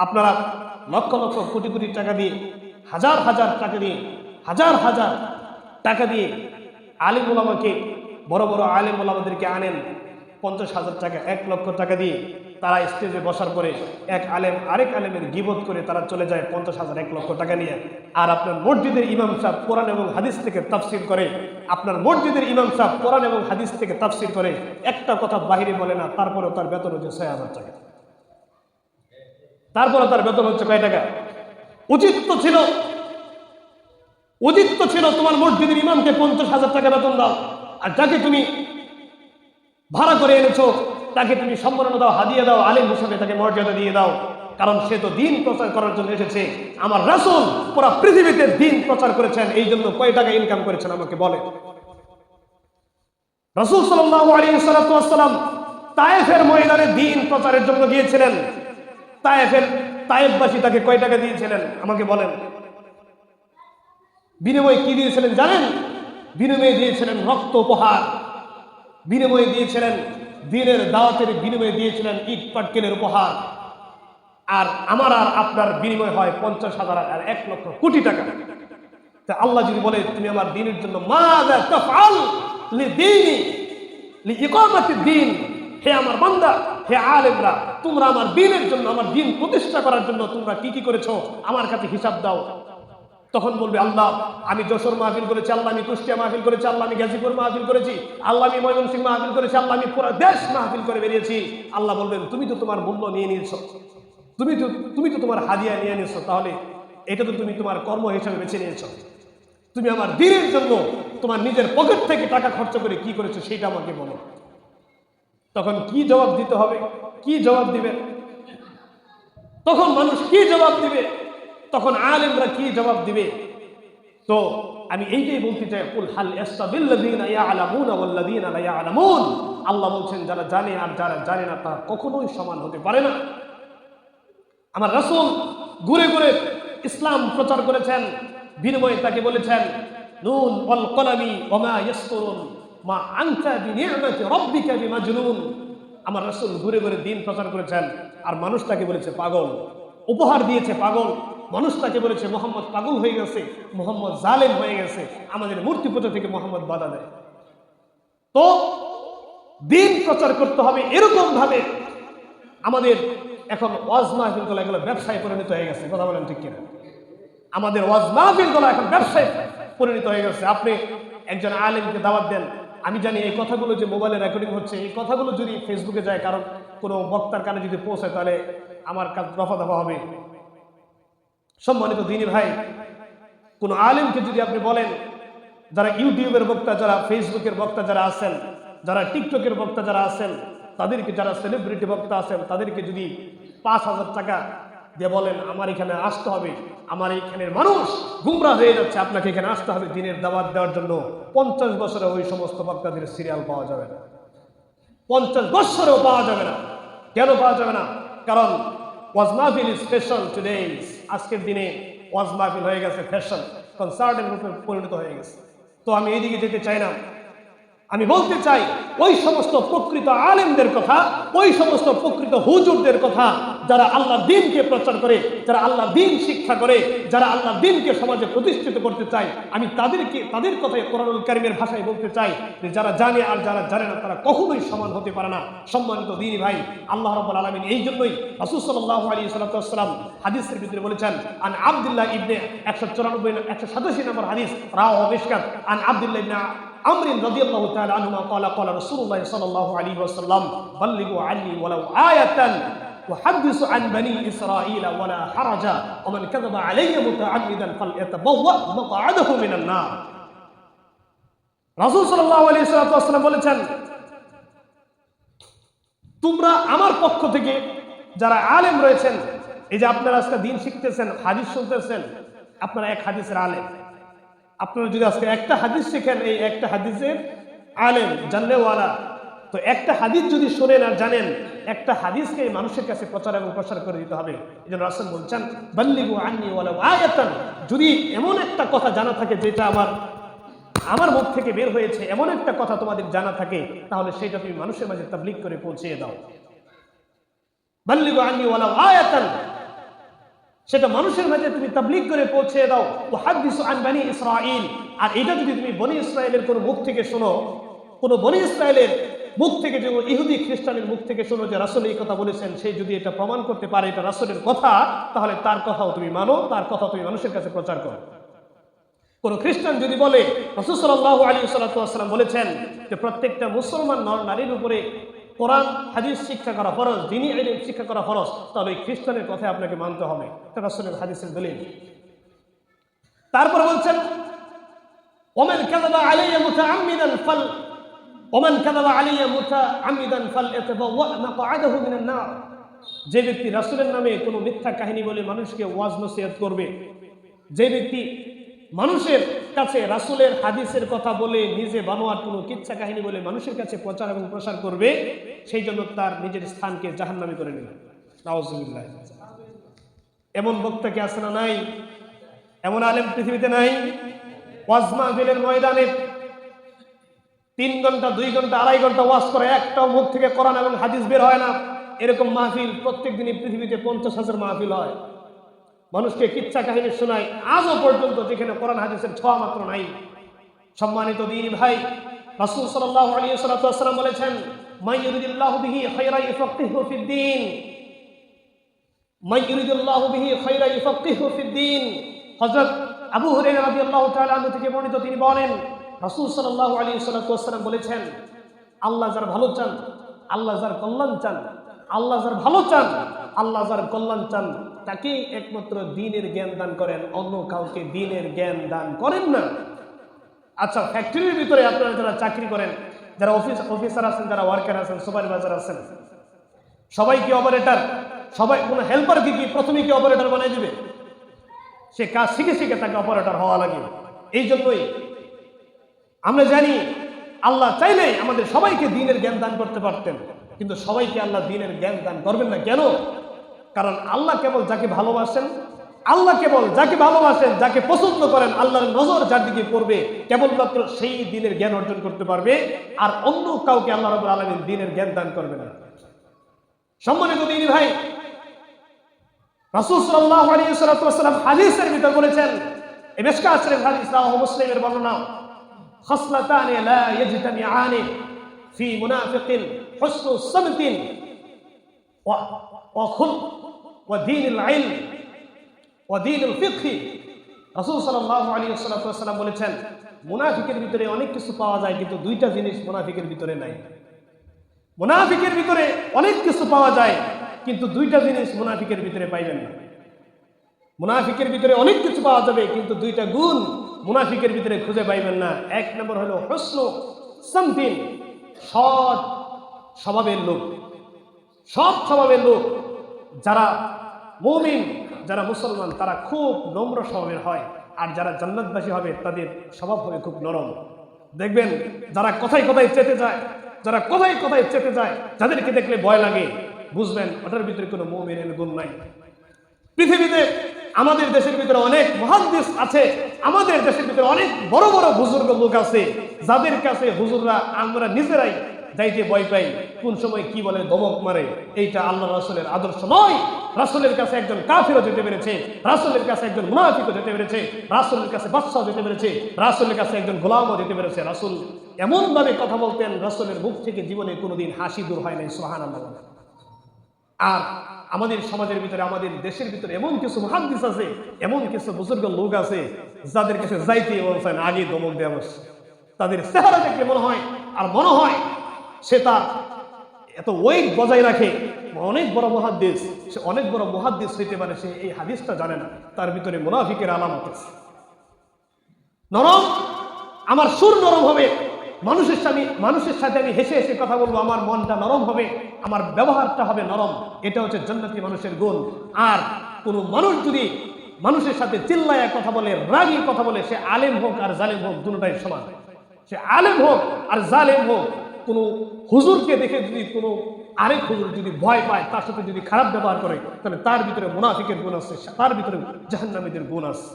আপনারা লক্ষ লক্ষ কোটি কোটি টাকা দিয়ে, হাজার হাজার টাকা দিয়ে, হাজার হাজার টাকা দিয়ে আলিম ওলামাকে, বড় বড় আলিম ওলামাদেরকে আনেন 50,000 টাকা, 1 লক্ষ টাকা দিয়ে। তারা স্টেজে বসার পরে এক আলেম আরেক আলেমের গীবত করে তারা চলে যায় 50,000 1 লক্ষ টাকা নিয়ে। আর আপনার মসজিদের ইমাম সাহেব কোরআন এবং হাদিস থেকে তাফসির করে, আপনার মসজিদের ইমাম সাহেব কোরআন এবং হাদিস থেকে তাফসির করে, একটা কথা বাহিরে বলে না, তারপরেও তার বেতন হচ্ছে 6,000 টাকা। তারপরে তার বেতন হচ্ছে কয় টাকা? উচিত তো ছিল তোমার মসজিদের ইমামকে 50,000 টাকা বেতন দাও, আর যাকে তুমি ভাড়া করে এনেছো তাকে তুমি সম্মাননা দাও, হাদিয়া দাও, আলেম হিসাবে তাকে মর্যাদা দিয়ে দাও। কারণ সে তো দিন প্রচার করার জন্য এসেছে। আমার রাসূল পুরো পৃথিবীতে দিন প্রচার করেছেন, এই জন্য কয় টাকা ইনকাম করেছেন আমাকে বলে। রাসূল সাল্লাল্লাহু আলাইহি ওয়াসাল্লাম তায়েফের ময়দানে দিন প্রচারের জন্য গিয়েছিলেন। তায়েফবাসী তাকে কয় টাকা দিয়েছিলেন আমাকে বলেন? বিনিময়ে কি দিয়েছিলেন জানেন? বিনিময়ে দিয়েছিলেন রক্ত উপহার, বিনিময়ে দিয়েছিলেন দিনের দাওয়াতের বিনিময়ে দিয়েছিলেন ইট পাটকেলের উপহার। আর আমার আর আপনার বিনিময় হয় 50,000 আর 1 লক্ষ কোটি টাকা। তা আল্লাহ যদি বলে তুমি আমার দিনের জন্য মাযা তাফআল লিদীনি লিইকামাতিদ দ্বীন, হে আমার বান্দা, হে আলেমরা, তোমরা আমার দিনের জন্য, আমার দিন প্রতিষ্ঠা করার জন্য তোমরা কি কি করেছো আমার কাছে হিসাব দাও। তখন বলবে আল্লাহ আমি যশোর মাহফিল করেছি, আল্লাহ আমি কুষ্টিয়া মাহফিল করেছি, আল্লাহ আমি গাজীপুর মাহফিল করেছি, আল্লাহ আমি ময়মনসিংহ মাহফিল করেছি, আল্লাহ আমি পুরো দেশ মাহফিল করে বেরিয়েছি। আল্লাহ বলবেন তুমি তো তোমার মূল্য নিয়ে নিয়েছো, তুমি তো তোমার হাদিয়া নিয়ে নিয়েছো, তাহলে এটা তো তুমি তোমার কর্ম হিসাবে বেছে নিয়েছো। তুমি আমার দিনের জন্য তোমার নিজের পকেট থেকে টাকা খরচ করে কি করেছো সেটা আমাকে বলো। তখন কি জবাব দিতে হবে? কি জবাব দিবে? তখন মানুষ কি জবাব দিবে? তখন আলেমরা কি জবাব দিবে? তো আমি এইটাই বলতে চাই, কুল হাল ইয়াস্তাবিল্লাযীনা ইয়ালামুনা ওয়াল্লাযীনা লা ইয়ালামুন। আল্লাহ বলছেন যারা জানে আর যারা জানে না তারা কখনোই সমান হতে পারে না। আমার রাসূল ঘুরে ঘুরে ইসলাম প্রচার করেছেন, বিনিময়ে তাকে বলেছেন নুন ওয়াল কলামি ওয়া মা ইয়াসতুরুন মা আনতা বিনি'মাতি রাব্বিকা বিমাজনুন। আমার রাসূল ঘুরে ঘুরে দিন প্রচার করেছেন, আর মানুষ তাকে বলেছে পাগল, উপহার দিয়েছে পাগল। মানুষ তাকে বলেছে মোহাম্মদ পাগল হয়ে গেছে, মোহাম্মদ জালেম হয়ে গেছে, আমাদের মূর্তি পূজা থেকে মোহাম্মদ বাধা দেয়। তো দিন প্রচার করতে হবে এরকম ভাবে। আমাদের এখন ওয়াজ মাহফিল গুলো এগুলো ব্যবসায় পরিণত হয়ে গেছে, কথা বলেন ঠিক কিনা? আমাদের ওয়াজ মাহফিল গুলো এখন ব্যবসায় পরিণত হয়ে গেছে। আপনি একজন আলেমকে দাওয়াত দেন, আমি জানি এই কথাগুলো যে মোবাইলে রেকর্ডিং হচ্ছে, এই কথাগুলো যদি ফেসবুকে যায়, কারণ কোনো বক্তার কানে যদি পৌঁছায়, তাহলে আমার কাজ দফা দফা হবে। সম্মানিত দিনী ভাই, কোন আলেমকে যদি আপনি বলেন, যারা ইউটিউবের বক্তা, যারা ফেসবুকের বক্তা যারা আছেন, যারা টিকটকের বক্তা যারা আছেন, তাদেরকে, যারা সেলিব্রিটি বক্তা আছেন, তাদেরকে যদি 5,000 টাকা দিয়ে বলেন আমার এখানে আসতে হবে, আমার এখানের মানুষ গুমরা হয়ে যাচ্ছে, আপনাকে এখানে আসতে হবে দিনের দাওয়াত দেওয়ার জন্য, 50 বছরে ওই সমস্ত বক্তাদের সিরিয়াল পাওয়া যাবে না। 50 বছরেও পাওয়া যাবে না। কেন পাওয়া যাবে না? কারণ ওয়াজ মাহফিল ইজ ফ্যাশন টুডে। আজকের দিনে ওয়াজ মাহফিল হয়ে গেছে ফ্যাশন, কনসার্টের রূপে পরিণত হয়ে গেছে। তো আমি এইদিকে যেতে চাই না। আমি বলতে চাই ওই সমস্ত প্রকৃত আলেমদের কথা, ওই সমস্ত প্রকৃত হুজুরদের কথা, যারা আল্লাহর দ্বীনকে প্রচার করে, যারা আল্লাহর দ্বীন শিক্ষা করে, যারা আল্লাহর দ্বীনকে সমাজে প্রতিষ্ঠিত করতে চায়, আমি তাদের কথাই কোরআনুল কারীমের ভাষায় বলতে চাই যে যারা জানে আর যারা জানে না তারা কখনোই সমান হতে পারে না। সম্মানিত দ্বীনী ভাই, আল্লাহ রাব্বুল আলামিন এই জন্যই রাসূল সাল্লাল্লাহু আলাইহি ওয়াসাল্লাম হাদিসের ভিতরে বলেছেন, আন আব্দুল্লাহ ইবনে 187 নম্বর হাদিস, রাওয়াহু মিশকাত, আন আব্দুল্লাহ ইবনে আমর রাদিয়াল্লাহু তাআলা আনহুমা ক্বালা ক্বালা রাসূলুল্লাহ সাল্লাল্লাহু আলাইহি ওয়াসাল্লাম বাল্লিগু আন্নী ওয়ালাউ আয়াতান ওয়াহাদ্দিসু আন বনি ইসরাঈল ওয়ালা হারাজা ওয়া মান কাযাবা আলাইয়া মুতাআম্মিদান ফালইয়াতাবাওয়া মাকআদাহু মিনান নার। রাসূল সাল্লাল্লাহু আলাইহি ওয়াসাল্লাম বলেছেন, তোমরা আমার পক্ষ থেকে যারা আলেম রয়েছেন, এই যে আপনারা আজকে দিন শিখতেছেন, হাদিস শুনতেছেন, আপনারা এক হাদিসের আলেম। আপনারা যদি আজকে একটা হাদিস শিখেন, এই একটা হাদিসের আলেম, জানলেওয়ালা। তো একটা হাদিস যদি শোনেন আর জানেন, একটা হাদিসকে মানুষের কাছে প্রচার এবং প্রসার করে দিতে হবে। এই জন্য রাসূল বলছেন, বাল্লিগু আন্নী ওয়ালাউ আয়াতান। যদি এমন একটা কথা জানা থাকে যেটা আমার মুখ থেকে বের হয়েছে, এমন একটা কথা তোমাদের জানা থাকে, তাহলে সেটা তুমি মানুষের মাঝে তাবলীগ করে পৌঁছিয়ে দাও। বাল্লিগু আন্নী ওয়ালাউ আয়াতান সেটা মানুষের মাঝে তুমি তাবলীগ করে পৌঁছে দাও। ওয়াহাদিসু আন বনি ইসরাঈল, আর এটা যদি তুমি বনি ইসরায়েলের কোনো মুখ থেকে শোনো, কোনো বনি ইসরায়েলের মুখ থেকে, যে ইহুদি খ্রিস্টানের মুখ থেকে শোনো যে রাসূল এই কথা বলেছেন, সেই যদি এটা প্রমাণ করতে পারে এটা রাসূলের কথা, তাহলে তার কথাও তুমি মানো, তার কথা তুমি মানুষের কাছে প্রচার করো। কোন খ্রিস্টান যদি বলে রাসূল সাল্লাল্লাহু আলাইহি ওয়াসাল্লাম বলেছেন যে প্রত্যেকটা মুসলমান নর নারীর উপরে কোরআন হাদিস শিক্ষা করা ফরজ, দ্বীনি ইলম শিক্ষা করা ফরজ, তাহলে এই খ্রিস্টানের কথা আপনাকে মানতে হবে। এটা রাসূলের হাদিসের দলিল। তারপর বলছেন ওমান কাযাবা আলাইয়া মুতাআম্মিদান ফালইতাবাওয়া মাকআদাহু মিনান নার। যে ব্যক্তি রাসূলের নামে কোনো মিথ্যা কাহিনী বলে মানুষকে ওয়াজ নসিহত করবে, যে ব্যক্তি মানুষের কাছে রাসূলের হাদিসের কথা বলে নিজে বানোয়াট কোনো কিচ্ছা কাহিনী বলে মানুষের কাছে প্রচার এবং প্রসার করবে, সেই জন্য তার নিজের স্থানকে জাহান্নামী করে নেবে। নাউযুবিল্লাহ। এমন বক্তা কি আছে না? নাই। এমন আলেম পৃথিবীতে নাই। ওয়াজ মাহফিলের ময়দানে 3 ঘন্টা 2 ঘন্টা 2.5 ঘন্টা ওয়াজ করে একটাও মুখ থেকে কোরআন এবং হাদিস বের হয় না, এরকম মাহফিল প্রত্যেক দিনই পৃথিবীতে 50,000 মাহফিল হয়। মানুষকে কিচ্ছা কাহিনী শোনায় আজও পর্যন্ত, যেখানে কোরআন হাদিসের ছোঁয়া মাত্র নাই। সম্মানিত দ্বীনি ভাই, রাসূল সাল্লাল্লাহু আলাইহি ওয়াসাল্লাম বলেছেন মান ইউরিদুল্লাহু বিহি খায়রান ইফাক্কিহু ফিদ-দ্বীন, মান ইউরিদুল্লাহু বিহি খায়রান ইফাক্কিহু ফিদ-দ্বীন। হযরত আবু হুরায়রা রাদিয়াল্লাহু তাআলা আনহু থেকে বর্ণিত, তিনি বলেন রাসূল সাল্লাল্লাহু আলাইহি ওয়াসাল্লাম বলেছেন আল্লাহ যার ভালো চান, আল্লাহ যার কল্যাণ চান, আল্লাহ যার ভালো চান, আল্লাহ যার কল্যাণ চান, তাকেই একমাত্র দ্বীনের জ্ঞান দান করেন, অন্য কাউকে দ্বীনের জ্ঞান দান করেন না। আচ্ছা, ফ্যাক্টরির ভিতরে আপনারা যারা চাকরি করেন, যারা অফিসার আছেন, যারা ওয়ার্কার আছেন, সুপারভাইজার আছেন, সবাই কি অপারেটর? সবাই কোনো হেল্পারকে কি প্রথমে কি অপারেটর বানিয়ে দিবে? সে কাজ শিখে শিখে তাকে অপারেটর হওয়া লাগে। এই জন্যই আমরা জানি আল্লাহ চাইলে আমাদের সবাইকে দ্বীনের জ্ঞান দান করতে পারতেন, কিন্তু সবাইকে আল্লাহ দ্বীনের জ্ঞান দান করবেন না। কেন? কারণ আল্লাহ কেবল যাকে ভালোবাসেন, আল্লাহ কেবল যাকে ভালোবাসেন, যাকে পছন্দ করেন, আল্লাহর নজর যার দিকে পড়বে, কেবলমাত্র সেই দ্বীনের জ্ঞান অর্জন করতে পারবে, আর অন্য কাউকে আল্লাহ রাব্বুল আলামিন দ্বীনের জ্ঞান দান করবে না। সম্মানিত দ্বীনি ভাই, রাসূল সাল্লাল্লাহু আলাইহি ওয়াসাল্লাম হাদিসের ভিতর বলেছেন, এই মিশকাত শরীফ হাদিস রাওয়াহু মুসলিমের বর্ণনা, খাসলাতানি লা ইয়াজতামিআনি ফি মুনাফিকিন হুসনু সামতিন ওয়া খুল ওয়া দীনুল ইলম ওয়া দীনুল ফিকহ। রাসূল সাল্লাল্লাহু আলাইহি ওয়াসাল্লাম বলেছেন মুনাফিকের ভিতরে অনেক কিছু পাওয়া যায়, কিন্তু দুইটা জিনিস মুনাফিকের ভিতরে নাই। মুনাফিকের ভিতরে অনেক কিছু পাওয়া যায়, কিন্তু দুইটা জিনিস মুনাফিকের ভিতরে পাইবেন না। মুনাফিকের ভিতরে অনেক কিছু পাওয়া যাবে, কিন্তু দুইটা গুণ মুনাফিকের ভিতরে খুঁজে পাইবেন না। এক নম্বর হলো হুসনু সামতিন, সৎ স্বভাবের লোক। সৎ স্বভাবের লোক যারা মুমিন, যারা মুসলমান, তারা খুব নম্র স্বভাবের হয়, আর যারা জান্নাতবাসী হবে তাদের স্বভাব হবে খুব নরম। দেখবেন যারা কথায় কথায় চেতে যায়, যারা কথায় কথায় চেতে যায়, যাদেরকে দেখলে ভয় লাগে, বুঝবেন ওটার ভিতরে কোনো মুমিনের গুণ নাই। পৃথিবীতে আমাদের দেশের ভিতরে অনেক মুহাদ্দিস আছে, আমাদের দেশের ভিতরে অনেক বড় বড় বুজুর্গ লোক আছে, যাদের কাছে হুজুররা আমরা নিজেরাই যাইতে ভয় পাই, কোন সময় কি বলে ধমক মারে। এইটা আল্লাহ রাসূলের আদর্শ নয়। রাসূলের কাছে একজন কাফিরও যেতে পেরেছে, রাসূলের কাছে একজন মুনাফিকও যেতে পেরেছে, রাসূলের কাছে বাদশাও যেতে পেরেছে, রাসূলের কাছে একজন গোলামও যেতে পেরেছে। রাসূল এমন ভাবে কথা বলতেন, রাসূলের মুখ থেকে জীবনে কোনোদিন হাসি দূর হয় নাই। সুবহানাল্লাহ। আর আমাদের সমাজের ভিতরে, আমাদের দেশের ভিতরে এমন কিছু মুহাদ্দিস আছে, এমন কিছু বুজুর্গ লোক আছে, যাদের কাছে যাইতে বলছেন আগে ধমক দেওয়া বসে। তাদের চেহারা দেখলে মনে হয়, আর মনে হয় সে তার এত ওয়েট বজায় রাখে, অনেক বড় মুহাদ্দিস, সে অনেক বড় মুহাদ্দিস হইতে পারে, সে এই হাদিসটা জানে না। তার ভিতরে মুনাফিকের আলামত আছে। নরম, আমার সুর নরম হবে, মানুষের সাথে আমি হেসে হেসে কথা বলবো, আমার মনটা নরম হবে, আমার ব্যবহারটা হবে নরম। এটা হচ্ছে জান্নাতি মানুষের গুণ। আর কোন মানুষ যদি মানুষের সাথে চিল্লায়া কথা বলে, রাগী কথা বলে, সে আলেম হোক আর জালেম হোক, দুটোটাই সমান। সে আলেম হোক আর জালেম হোক, কোনো হুজুরকে দেখে যদি কোনো আরেক হুজুর যদি ভয় পায়, তার সাথে যদি খারাপ ব্যবহার করে, তাহলে তার ভিতরে মুনাফিকের গুণ আছে, তার ভিতরে জাহান্নামীদের গুণ আছে।